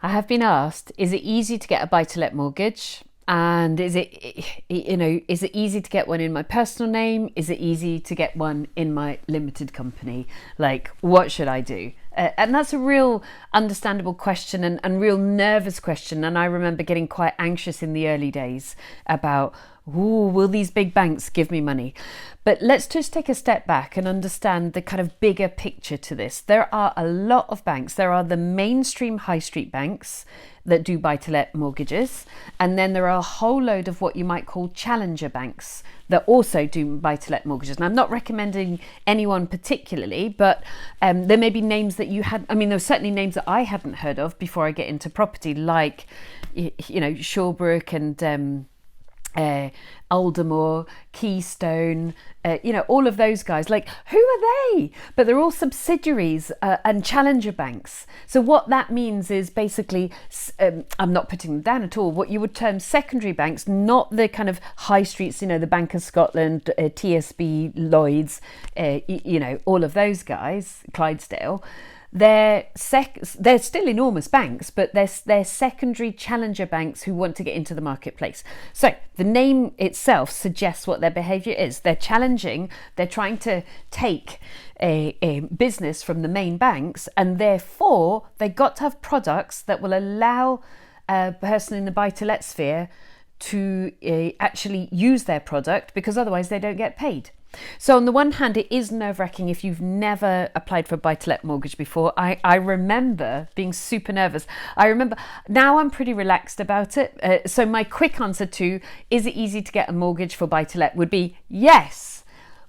I have been asked, is it easy to get a buy-to-let mortgage? And is it easy to get one in my personal name? Is it easy to get one in my limited company? Like, what should I do? And that's a real understandable question and real nervous question. And I remember getting quite anxious in the early days about, ooh, will these big banks give me money? But let's just take a step back and understand the kind of bigger picture to this. There are a lot of banks. There are the mainstream high street banks that do buy-to-let mortgages. And then there are a whole load of what you might call challenger banks that also do buy-to-let mortgages. And I'm not recommending anyone particularly, but there may be names that you had. I mean, there were certainly names that I hadn't heard of before I get into property, like, Shawbrook and Aldermore, Keystone, all of those guys. Like, who are they? But they're all subsidiaries and challenger banks. So what that means is basically, I'm not putting them down at all, what you would term secondary banks, not the kind of high streets, the Bank of Scotland, TSB, Lloyds, all of those guys, Clydesdale. They're still enormous banks, but they're secondary challenger banks who want to get into the marketplace. So the name itself suggests what their behaviour is. They're challenging, they're trying to take a business from the main banks, and therefore they've got to have products that will allow a person in the buy-to-let sphere to actually use their product, because otherwise they don't get paid. So on the one hand, it is nerve-wracking if you've never applied for a buy-to-let mortgage before. I remember being super nervous. Now I'm pretty relaxed about it. So my quick answer to, is it easy to get a mortgage for buy-to-let, would be yes,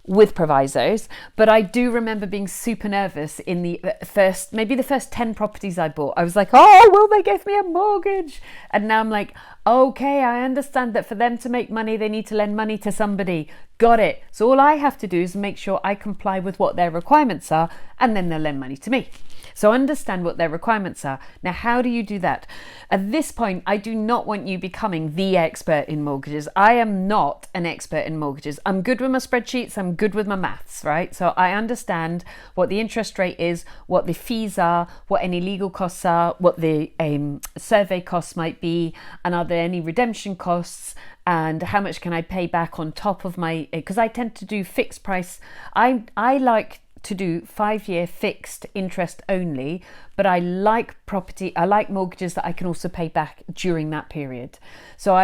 with provisos. But I do remember being super nervous in the first 10 properties I bought. I was like, oh, will they give me a mortgage? And now I'm like, okay, I understand that for them to make money, they need to lend money to somebody. Got it. So all I have to do is make sure I comply with what their requirements are, and then they'll lend money to me. So understand what their requirements are. Now, how do you do that? At this point, I do not want you becoming the expert in mortgages. I am not an expert in mortgages. I'm good with my spreadsheets. I'm good with my maths, right? So I understand what the interest rate is, what the fees are, what any legal costs are, what the survey costs might be, and are there any redemption costs, and how much can I pay back on top of my, because I tend to do fixed price. I like to do 5-year fixed interest only, but I like mortgages that I can also pay back during that period. So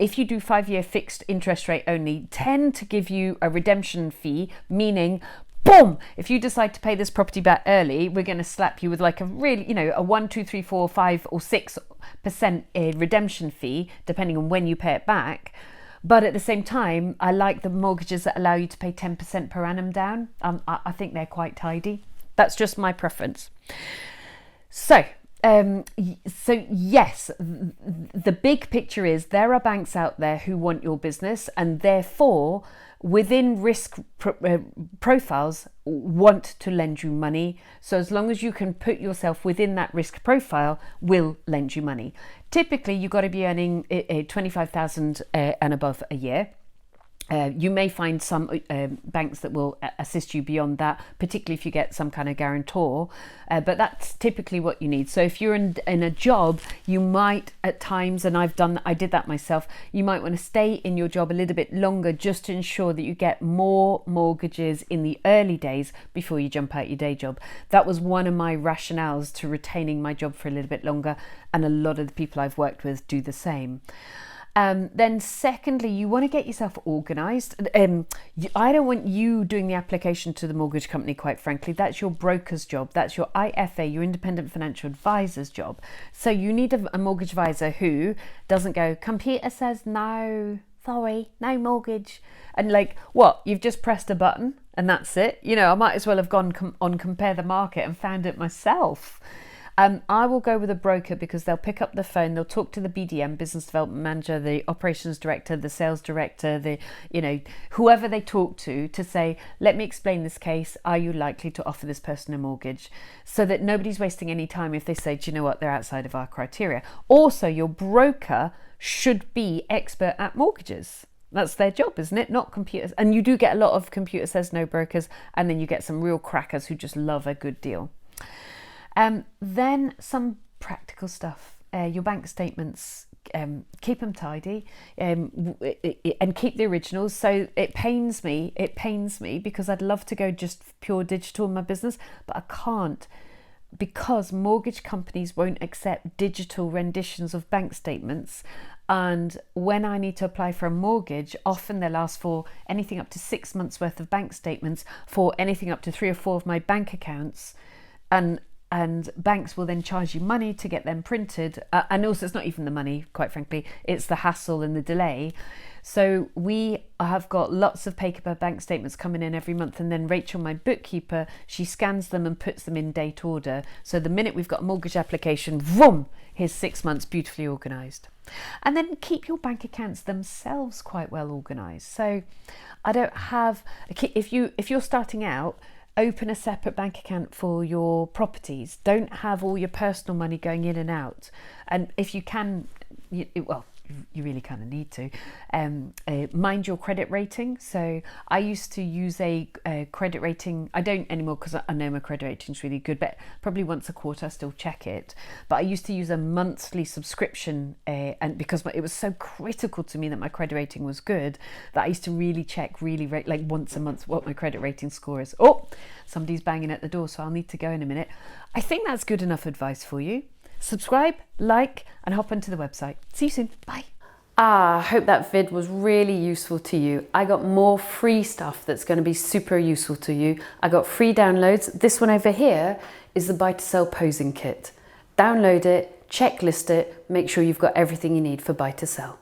if you do 5-year fixed interest rate only, tend to give you a redemption fee, meaning, boom, if you decide to pay this property back early, we're going to slap you with like a really, a 1, 2, 3, 4, 5 or 6% redemption fee, depending on when you pay it back. But at the same time, I like the mortgages that allow you to pay 10% per annum down. I think they're quite tidy. That's just my preference. So yes, the big picture is there are banks out there who want your business, and therefore within risk profiles want to lend you money. So as long as you can put yourself within that risk profile, will lend you money. Typically, you've got to be earning 25,000 and above a year. You may find some banks that will assist you beyond that, particularly if you get some kind of guarantor, but that's typically what you need. So if you're in a job, you might at times, and I did that myself, you might want to stay in your job a little bit longer just to ensure that you get more mortgages in the early days before you jump out your day job. That was one of my rationales to retaining my job for a little bit longer, and a lot of the people I've worked with do the same. Then secondly, you want to get yourself organised. I don't want you doing the application to the mortgage company, quite frankly. That's your broker's job. That's your IFA, your independent financial advisor's job. So you need a mortgage advisor who doesn't go, computer says no, sorry, no mortgage. And like, what? You've just pressed a button and that's it? I might as well have gone on Compare the Market and found it myself. I will go with a broker because they'll pick up the phone, they'll talk to the BDM, business development manager, the operations director, the sales director, whoever they talk to say, let me explain this case. Are you likely to offer this person a mortgage? So that nobody's wasting any time if they say, do you know what, they're outside of our criteria. Also, your broker should be expert at mortgages. That's their job, isn't it? Not computers. And you do get a lot of computer says no brokers, and then you get some real crackers who just love a good deal. Then some practical stuff. Your bank statements, keep them tidy, and keep the originals. So it pains me because I'd love to go just pure digital in my business, but I can't, because mortgage companies won't accept digital renditions of bank statements. And when I need to apply for a mortgage, often they'll ask for anything up to 6 months worth of bank statements for anything up to 3 or 4 of my bank accounts. And banks will then charge you money to get them printed. And also, it's not even the money, quite frankly, it's the hassle and the delay. So we have got lots of paper bank statements coming in every month. And then Rachel, my bookkeeper, she scans them and puts them in date order. So the minute we've got a mortgage application, vroom, here's 6 months beautifully organised. And then keep your bank accounts themselves quite well organised. So I don't have, if you're starting out, open a separate bank account for your properties. Don't have all your personal money going in and out. And if you can, you really kind of need to mind your credit rating. So I used to use a credit rating. I don't anymore because I know my credit rating is really good, but probably once a quarter I still check it. But I used to use a monthly subscription, and because it was so critical to me that my credit rating was good, that I used to really check like once a month what my credit rating score is. Oh, somebody's banging at the door, so I'll need to go in a minute. I think that's good enough advice for you. Subscribe, like, and hop onto the website. See you soon. Bye. I hope that vid was really useful to you. I got more free stuff that's going to be super useful to you. I got free downloads. This one over here is the buy to sell posing kit. Download it, checklist it, make sure you've got everything you need for buy to sell.